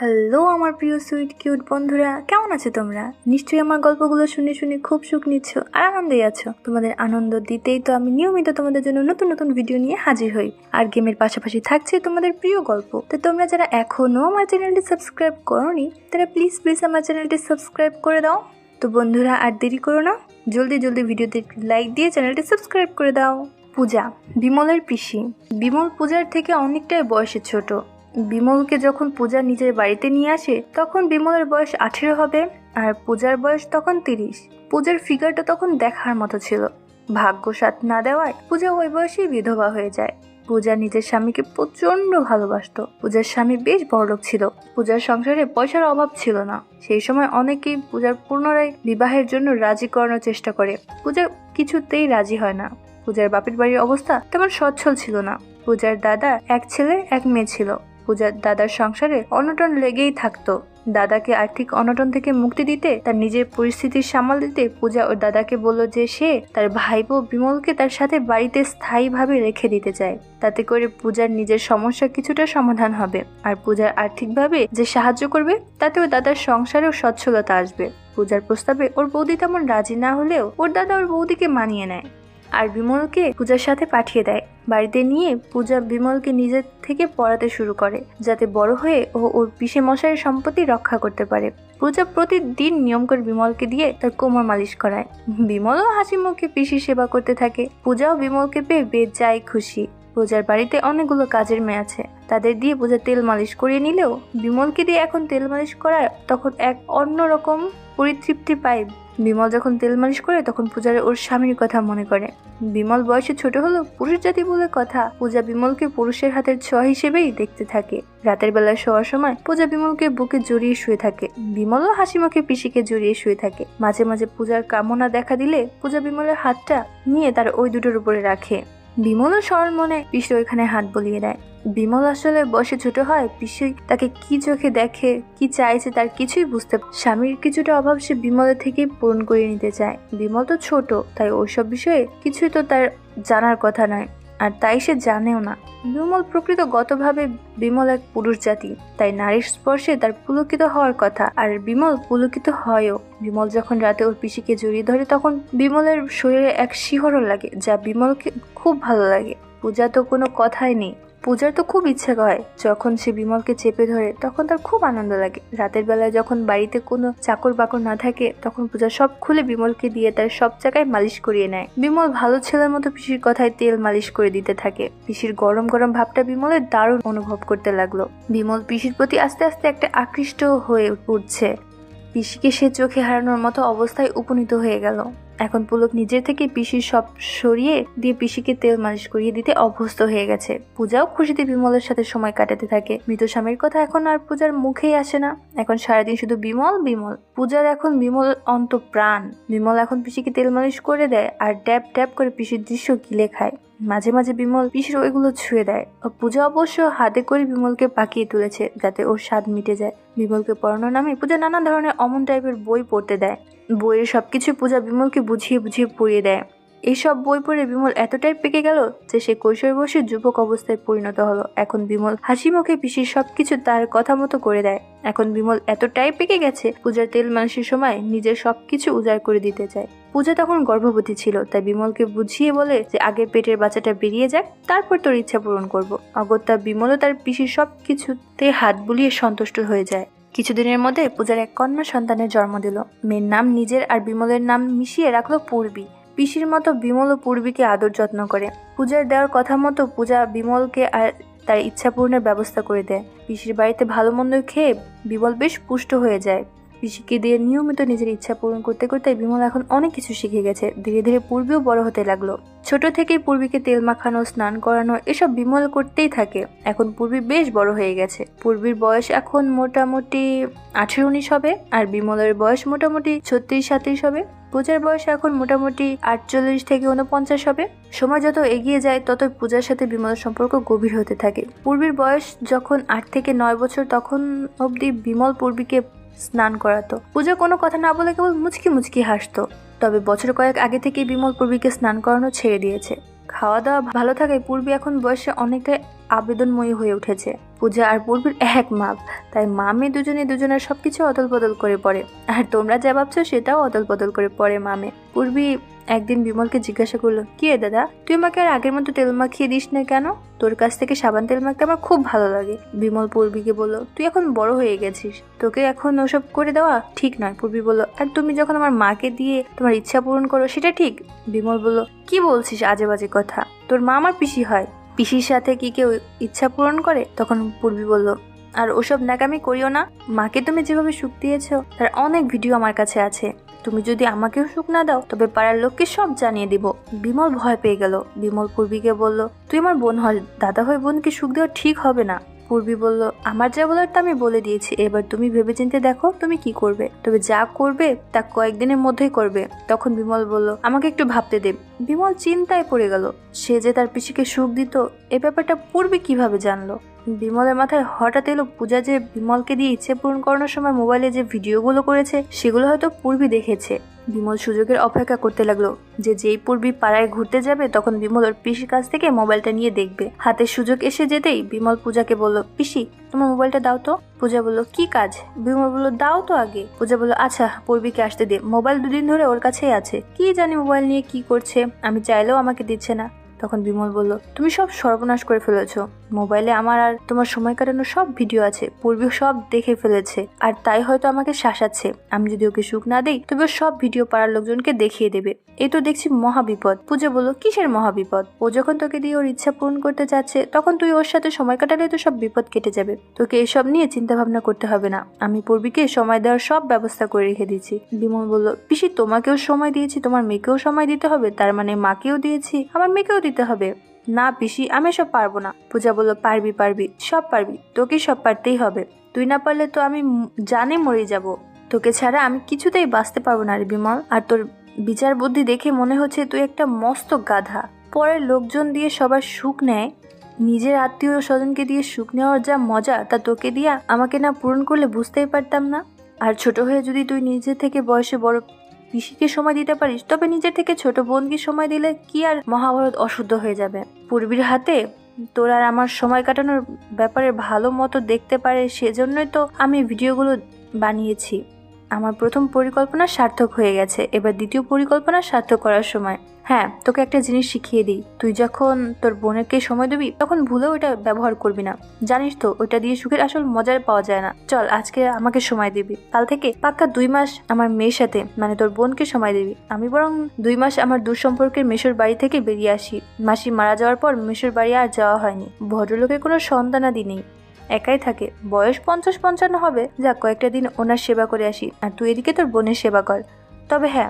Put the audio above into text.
Hello আমার প্রিয় sweet cute বন্ধুরা, কেমন আছো তোমরা? নিশ্চয়ই আমার গল্পগুলো শুনে শুনে খুব সুখ নিচ্ছ আর আনন্দেই আছো। তোমাদের আনন্দ দিতেই তো আমি নিয়মিত তোমাদের জন্য নতুন নতুন ভিডিও নিয়ে হাজির হই। আর গেমের পাশাপাশি থাকছে তোমাদের প্রিয় গল্প। তো তোমরা যারা এখনো আমার চ্যানেলটি সাবস্ক্রাইব করোনি তারা প্লিজ আমার চ্যানেলটি সাবস্ক্রাইব করে দাও। তো বন্ধুরা আর দেরি করো না, জলদি ভিডিওতে লাইক দিয়ে চ্যানেলটি সাবস্ক্রাইব করে দাও। পূজা, বিমলের পিসি। বিমল পূজার থেকে অনেকটাই বয়সে ছোট। বিমলকে যখন পূজা নিজের বাড়িতে নিয়ে আসে তখন বিমলের বয়স 18 হবে আর পূজার বয়স তখন 30। পূজার ফিগারটা তখন দেখার মতো ছিল। ভাগ্য সাথ না দেওয়ায় পূজা ওই বয়সেই বিধবা হয়ে যায়। পূজা নিজের স্বামীকে প্রচন্ড ভালোবাসতো। পূজার স্বামী বেশ বড়লোক ছিল। পূজার সংসারে পয়সার অভাব ছিল না। সেই সময় অনেকেই পূজার পুনরায় বিবাহের জন্য রাজি করানোর চেষ্টা করে। পূজা কিছুতেই রাজি হয় না। পূজার বাপের বাড়ির অবস্থা তেমন সচ্ছল ছিল না। পূজার দাদা এক ছেলে এক মেয়ে ছিল। পূজার দাদার সংসারে অনটন লেগেই থাকতো। দাদাকে আর্থিক অনটন থেকে মুক্তি দিতে, তার নিজের পরিস্থিতির সামাল দিতে পূজা ওর দাদাকে বলল যে সে তার ভাইপো বিমলকে তার সাথে বাড়িতে স্থায়ীভাবে রেখে দিতে চায়। তাতে করে পূজার নিজের সমস্যা কিছুটা সমাধান হবে আর পূজার আর্থিকভাবে যে সাহায্য করবে তাতে ওর দাদার সংসারেও সচ্ছলতা আসবে। পূজার প্রস্তাবে ওর বৌদি তেমন রাজি না হলেও ওর দাদা ওর বৌদিকে মানিয়ে নেয় আর বিমলকে পূজার সাথে পাঠিয়ে দেয়। বাড়িতে নিয়ে পূজা বিমলকে নিজের থেকে পড়াতে শুরু করে যাতে বড় হয়ে ও ওর পিসে মশাইয়ের সম্পত্তি রক্ষা করতে পারে। পূজা প্রতিদিন নিয়ম করে বিমলকে দিয়ে তার কোমর মালিশ করায়। বিমলও হাসি মুখে পিসির সেবা করতে থাকে। পূজাও বিমলকে পেয়ে বেজায় খুশি। পূজার বাড়িতে অনেকগুলো কাজের মেয়ে আছে, তাদের দিয়ে পূজা তেল মালিশ করিয়ে নিলেও বিমলকে দিয়ে এখন তেল মালিশ করার তখন এক অন্যরকম পরিতৃপ্তি পায়। বিমল যখন তেল মালিশ করে তখন পূজার ওর স্বামীর কথা মনে করে। বিমল বয়সে ছোট হলেও পুরুষ জাতি বলে কথা, পূজা বিমলকে পুরুষের হাতের ছোঁয়া হিসেবেই দেখতে থাকে। রাতের বেলায় শোয়ার সময় পূজা বিমলকে বুকে জড়িয়ে শুয়ে থাকে। বিমলও হাসি মুখে পিসিকে জড়িয়ে শুয়ে থাকে। মাঝে মাঝে পূজার কামনা দেখা দিলে পূজা বিমলের হাতটা নিয়ে তার ওই দুটোর উপরে রাখে। বিমলও সরল মনে পিসি ওইখানে হাত বলিয়ে দেয়। বিমল আসলে বয়সে ছোট হয়, পিসি তাকে কি চোখে দেখে, কি চাইছে তার কিছুই বুঝতে। স্বামীর কিছুটা অভাব সে বিমলের থেকেই পূরণ করে নিতে চায়। বিমল তো ছোট, তাই ওইসব বিষয়ে কিছুই তো তার জানার কথা নয়, আর তাই সে জানেও না। বিমল প্রকৃতগতভাবে বিমল এক পুরুষ জাতি, তাই নারীর স্পর্শে তার পুলকিত হওয়ার কথা, আর বিমল পুলকিত হয়ও। বিমল যখন রাতে ওর পিসিকে জড়িয়ে ধরে তখন বিমলের শরীরে এক শিহরণ লাগে যা বিমলকে খুব ভালো লাগে। পূজা তো কোনো কথাই নেই। পূজার তো খুব ইচ্ছে হয় যখন সে বিমলকে চেপে ধরে তখন তার খুব আনন্দ লাগে। রাতের বেলায় যখন বাড়িতে কোনো চাকর বাকর না থাকে তখন পূজা সব খুলে বিমলকে দিয়ে তার সব জায়গায় মালিশ করিয়ে নেয়। বিমল ভালো ছেলের মতো পিসির কথায় তেল মালিশ করে দিতে থাকে। পিসির গরম গরম ভাবটা বিমলের দারুণ অনুভব করতে লাগলো। বিমল পিসির প্রতি আস্তে আস্তে একটা আকৃষ্ট হয়ে উঠছে। পিসিকে সে চোখে হারানোর মতো অবস্থায় উপনীত হয়ে গেল। এখন পুলক নিজের থেকে পিসির সব সরিয়ে দিয়ে পিসিকে তেল মালিশ করিয়ে দিতে অভ্যস্ত হয়ে গেছে। পূজাও খুশিতে বিমলের সাথে সময় কাটাতে থাকে। মৃত স্বামীর কথা এখন আর পূজার মুখেই আসে না। এখন সারাদিন শুধু বিমল বিমল। পূজার এখন বিমল অন্তঃপ্রাণ। বিমল এখন পিসিকে তেল মালিশ করে দেয় আর ড্যাব ড্যাব করে পিসির দৃশ্য গিলে খায়। মাঝে মাঝে বিমল পিসির ওইগুলো ছুঁয়ে দেয়। পূজা অবশ্য হাতে করে বিমলকে পাকিয়ে তুলেছে যাতে ওর স্বাদ মিটে যায়। বিমলকে পড়ানোর নামে পূজা নানা ধরনের অমন টাইপের বই পড়তে দেয়। বইয়ের সবকিছু পূজা বিমলকে বুঝিয়ে পড়িয়ে দেয়। এইসব বই পড়ে বিমল এতটাই পেকে গেল যে সে কৈশোর বয়সে যুবক অবস্থায় পরিণত হলো। এখন বিমল হাসি মুখে পিসির সবকিছু তার কথা মতো করে দেয়। এখন বিমল এতটাই পেকে গেছে পূজার তেল মালিশের সময় নিজের সবকিছু উজাড় করে দিতে চায়। পূজা তখন গর্ভবতী ছিল, তাই বিমলকে বুঝিয়ে বলে যে আগে পেটের বাচ্চাটা বেরিয়ে যাক, তারপর তোর ইচ্ছা পূরণ করবো। অগত্যা বিমলও তার পিসির সবকিছুতে হাত বুলিয়ে সন্তুষ্ট হয়ে যায়। কিছুদিনের মধ্যে পূজার এক কন্যা সন্তানের জন্ম দিল। মেয়ের নাম নিজের আর বিমলের নাম মিশিয়ে রাখলো পূর্বী। পিসির মতো বিমল ও পূর্বীকে আদর যত্ন করে। পূজার দেওয়ার কথা মতো পূজা বিমলকে আর তার ইচ্ছা পূরণের ব্যবস্থা করে দেয়। পিসির বাড়িতে ভালো মন্দ খেয়ে বিমল বেশ পুষ্ট হয়ে যায়। পিসিকে দিয়ে নিয়মিত নিজের ইচ্ছা পূরণ করতে করতে বিমল এখন অনেক কিছু শিখে গেছে। ধীরে ধীরে পূর্বীও বড় হতে লাগলো। ছোট থেকেই পূর্বীকে তেল মাখানো, স্নান করানো এসব বিমল করতেই থাকে। এখন পূর্বী বেশ বড় হয়ে গেছে। পূর্বীর বয়স এখন মোটামুটি 18-19 হবে আর বিমলের বয়স মোটামুটি 36-37 হবে। পূজার বয়স এখন মোটামুটি 48 থেকে 49 হবে। সময় যত এগিয়ে যায় ততই পূজার সাথে বিমলের সম্পর্ক গভীর হতে থাকে। পূর্বীর বয়স যখন 8 থেকে 9 বছর তখন অবধি বিমল পূর্বীকে স্নান করাতো। পূজা কোনো কথা না বলে কেবল মুচকি মুচকি হাসতো। তবে বছর কয়েক আগে থেকে বিমল পূর্বীকে স্নান করানো ছেড়ে দিয়েছে। খাওয়া দাওয়া ভালো থাকায় পূর্বী এখন বয়সে অনেকটাই আবেদনময়ী হয়ে উঠেছে। পূজা আর পূর্বীর এক মাপ, তাই মামে দুজনের সবকিছু অদল বদল করে পড়ে। আর তোমরা যা ভাবছো সেটাও অদল বদল করে পড়ে মামে। পূর্বী একদিন বিমলকে জিজ্ঞাসা করলো, কি রে দাদা, তুই আমাকে আর আগের মতো তেল মাখিয়ে দিস না কেন? তোর কাছ থেকে সাবান তেল মাখতে আমার খুব ভালো লাগে। বিমল পূর্বীকে বলল, তুই এখন বড় হয়ে গেছিস, তোকে এখন ওসব করে দেওয়া ঠিক নয়। পূর্বী বলল, আর তুমি যখন আমার মাকে দিয়ে তোমার ইচ্ছা পূরণ করো সেটা ঠিক। বিমল বলল, কি বলছিস আজে বাজে কথা, তোর মা আমার পিসি হয়, পিসির সাথে কি কেউ ইচ্ছা পূরণ করে? তখন পূর্বী বলল, আর ওসব নাকামি করিও না, মাকে তুমি যেভাবে সুখ দিয়েছো তার অনেক ভিডিও আমার কাছে আছে, তুমি যদি আমাকেও সুখ না দাও তবে পাড়ার লোককে সব জানিয়ে দিব। বিমল ভয় পেয়ে গেল। বিমল পূর্বীকে বলল, তুই আমার বোন হয়, দাদা হয়ে বোনকে সুখ দেওয়া ঠিক হবে না। পূর্বী বলল, আমার যা বলার তা আমি বলে দিয়েছি, এবার তুমি ভেবেচিন্তে দেখো তুমি কি করবে, তবে যা করবে তা কয়েকদিনের মধ্যেই করবে। তখন বিমল বলল, আমাকে একটু ভাবতে দে। বিমল চিন্তায় পড়ে গেল, সে যে তার পিসিকে সুখ দিত এ ব্যাপারটা পূর্বী কিভাবে জানলো? বিমলের মাথায় হঠাৎ এলো, পূজা যে বিমলকে দিয়ে ইচ্ছে পূরণ করানোর সময় মোবাইলে যে ভিডিওগুলো করেছে সেগুলো হয়তো পূর্বী দেখেছে। বিমল সুযোগের অপেক্ষা করতে লাগলো, যেই পূর্বী পাড়ায় ঘুরতে যাবে তখন বিমল ওর পিসির কাছ থেকে মোবাইলটা নিয়ে দেখবে। হাতে সুযোগ এসে যেতেই বিমল পূজাকে বলল, পিসি তোমার মোবাইলটা দাও তো। পূজা বলল, কি কাজ? বিমল বলল, দাও তো আগে। পূজা বলল, আচ্ছা পূর্বীকে আসতে দে, মোবাইল দুদিন ধরে ওর কাছেই আছে, কি জানি মোবাইল নিয়ে কি করছে, আমি চাইলেও আমাকে দিচ্ছে না। তখন বিমল বলল, তুমি সব সর্বনাশ করে ফেলেছো, মোবাইলে আমার আর তোমার সময় কাটানোর সব ভিডিও আছে, পূর্বী সব দেখে ফেলেছে, আর তাই হয়তো আমাকে শাসাচ্ছে, আমি যদি ওকে সুখ না দেই তবে সব ভিডিও পাড়ার লোকজনকে দেখিয়ে দেবে, এই তো দেখছি মহাবিপদ। পূজা বলল, কিসের মহাবিপদ? ও যখন তোকে দিয়ে ওর ইচ্ছা পূরণ করতে চাচ্ছে তখন তুই ওর সাথে সময় কাটালে তো সব বিপদ কেটে যাবে, তোকে এসব নিয়ে চিন্তা ভাবনা করতে হবে না, আমি পূর্বীকে সময় দেওয়ার সব ব্যবস্থা করে রেখে দিয়েছি। বিমল বলল, পিসি তোমাকেও সময় দিয়েছি, তোমার মেয়েকেও সময় দিতে হবে, তার মানে মাকেও দিয়েছি, আমার মেয়েকেও দিতে হবে। না পিসি, আমি সব পারবো না। পূজা বলল, পারবি, সব পারবি, তোকে সব পারতেই হবে, তুই না পারলে তো আমি জানে মরে যাব, তোকে ছাড়া আমি কিছুতেই বাঁচতে পারবো না রে বিমল, আর তোর বিচার বুদ্ধি দেখে মনে হচ্ছে তুই একটা মস্ত গাধা, পরের লোকজন দিয়ে সবার সুখ নেয়, নিজের আত্মীয় স্বজনকে দিয়ে সুখ নেওয়ার যা মজা তা তোকে দিয়া আমাকে না পূরণ করলে বুঝতেই পারতাম না। আর ছোট হয়ে যদি তুই নিজে থেকে বয়সে বড় পিসিকে সময় দিতে পারিস তবে নিজের থেকে ছোট বোনকে সময় দিলে কি আর মহাভারত অশুদ্ধ হয়ে যাবে? পূর্বীর হাতে তোর আর আমার সময় কাটানোর ব্যাপারে ভালো মতো দেখতে পারে সেজন্যই তো আমি ভিডিওগুলো বানিয়েছি। আমার প্রথম পরিকল্পনা সার্থক হয়ে গেছে, এবার দ্বিতীয় পরিকল্পনা সার্থক করার সময়। হ্যাঁ, তোকে একটা জিনিস শিখিয়ে দিই, তুই যখন তোর বোনকে সময় দিবি তখন ভুলেও ওটা ব্যবহার করবি না, জানিস তো ওটা দিয়ে সুখের আসল মজার পাওয়া যায় না। চল আজকে আমাকে সময় দিবি, কাল থেকে পাক্কা 2 মাস আমার মেয়ের সাথে মানে তোর বোনকে সময় দিবি। আমি বরং 2 মাস আমার দূর সম্পর্কের মেশোর বাড়ি থেকে বেরিয়ে আসি, মাসি মারা যাওয়ার পর মেশোর বাড়ি আর যাওয়া হয়নি, ভদ্রলোকের কোনো সন্তানাদি নেই, একাই থাকে, বয়স 50-55 হবে, যা কয়েকটা দিন ওনার সেবা করে আসি, আর তুই এদিকে তোর বোনের সেবা কর। তবে হ্যাঁ,